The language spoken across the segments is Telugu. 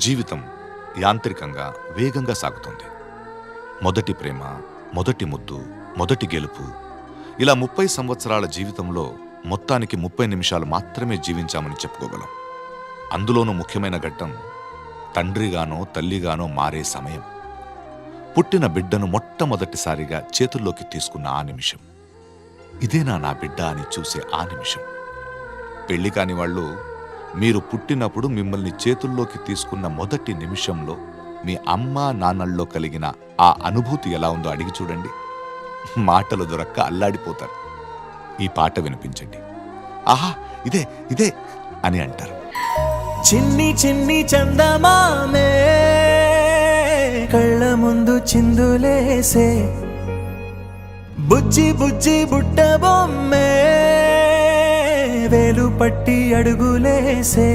జీవితం యాంత్రికంగా వేగంగా సాగుతుంది. మొదటి ప్రేమ, మొదటి ముద్దు, మొదటి గెలుపు, ఇలా 30 సంవత్సరాల జీవితంలో మొత్తానికి 30 నిమిషాలు మాత్రమే జీవించామని చెప్పుకోగలం. అందులోనూ ముఖ్యమైన ఘట్టం తండ్రిగానో తల్లిగానో మారే సమయం. పుట్టిన బిడ్డను మొట్టమొదటిసారిగా చేతుల్లోకి తీసుకున్న ఆ నిమిషం. ఇదేనా నా బిడ్డ అని చూసే ఆ నిమిషం. పెళ్లి కాని వాళ్ళు మీరు పుట్టినప్పుడు మిమ్మల్ని చేతుల్లోకి తీసుకున్న మొదటి నిమిషంలో మీ అమ్మా నాన్నల్లో కలిగిన ఆ అనుభూతి ఎలా ఉందో అడిగి చూడండి. మాటలు దొరక్క అల్లాడిపోతారు. ఈ పాట వినిపించండి. ఆహా, ఇదే ఇదే అని అంటారు. చిన్ని చిన్ని చందమామే కళ్ళ ముందు చిందులేసే, బుజ్జి బుజ్జి బుట్ట బొమ్మే వేలు పట్టి అడుగులేసే,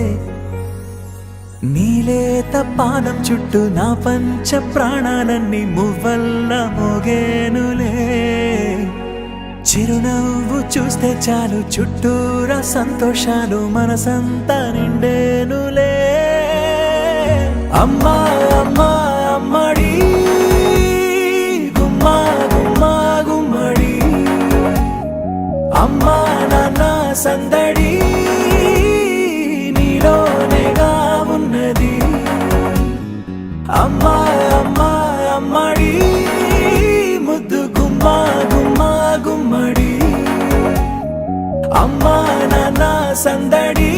నీలేత పానం చుట్టూ నా పంచ ప్రాణాలన్నీ మువ్వల్ల మోగేనులే. చిరునవ్వు చూస్తే చాలు చుట్టూరా సంతోషాలు మనసంతా నిండేనులే. అమ్మా అమ్మా అమ్మడి గుమ్మా గుమ్మా గుమ్మడి, అమ్మా నాన్న సందడి నీలోనేగా ఉన్నది. అమ్మా అమ్మా అమ్మడి ముద్దు గుమ్మా గుమ్మా గుమ్మడి, అమ్మా నాన్న సందడి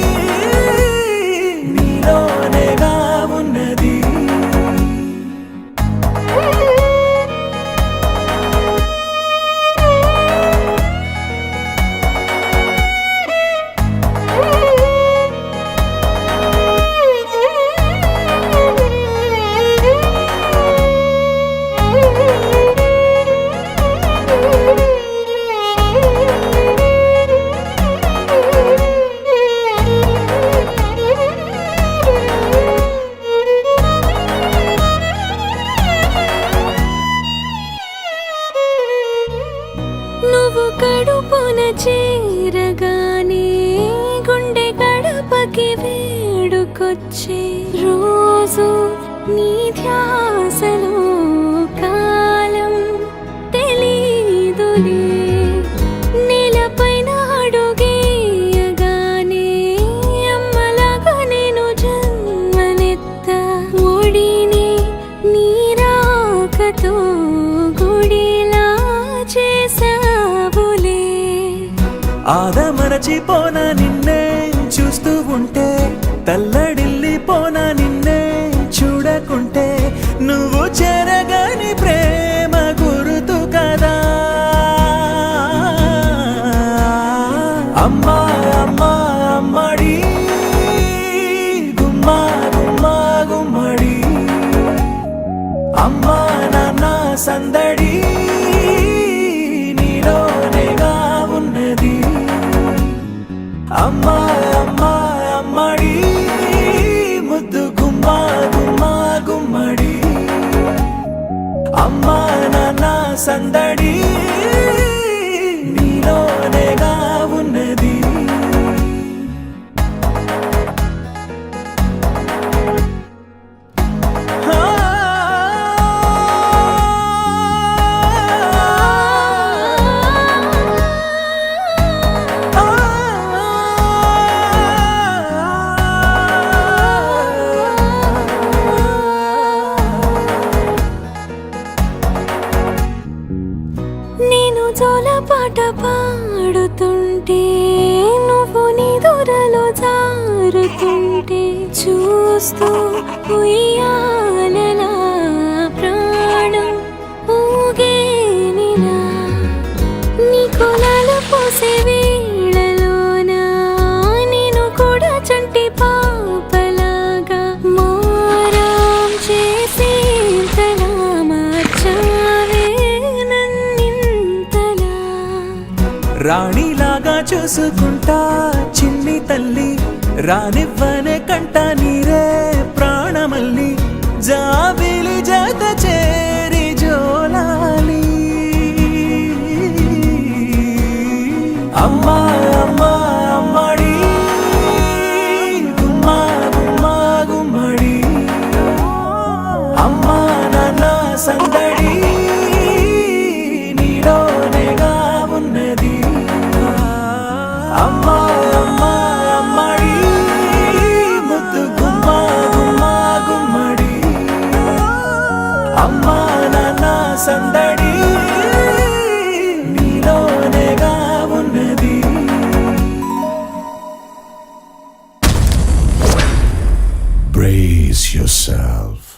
నీలోనేగా ఉన్నది. నువ్వు కడుపున చేరగానే గుండె గడపకి వేడుకొచ్చే రోజు నీ ధ్యాసలో కాలం తెలీదులే. నేలపైన అడుగేయగానే అమ్మలాగా నేను జన్మనెత్త, ఒడిని నీ రాకతో గుడిలా చేసావులే. ఆదమరచిపోన నిన్నే చూస్తూ ఉంటే, తల్లడిల్లిపోన నిన్నే చూడకుంటే, నువ్వు చెరగని ప్రేమ గుర్తు కదా. అమ్మా అమ్మా అమ్మడి గుమ్మా గుమ్మా గుమ్మడి, అమ్మా నాన్న సందడి నీలోనేగా ఉన్నది. అమ్మా అమ్మా అమ్మడి ముద్దు గుమ్మా గుమ్మా గుమ్మడి, అమ్మా నాన్న సందడి నీలోనేగా ఉన్నది. నేను జోలపాట పాడుతుంటే, నువ్వు నిదురలో జారుతుంటే, చూస్తూ ఉయ్యాలలా ప్రాణం ఊగేనిలా. నీ కొలాలు పోసే వేళలోన నేను కూడా చంటి పాపలాగా మారాం చేసేంతలా మార్చావే నన్నింతలా. రాణిలాగా చూసుకుంటా చిన్ని తల్లి, రానివ్వనే కంట నీరే ప్రాణమల్లి, జాబిలి జత చేరి జోలాలి. అమ్మా అమ్మా అమ్మడి గుమ్మా గుమ్మా గుమ్మడి, yourself.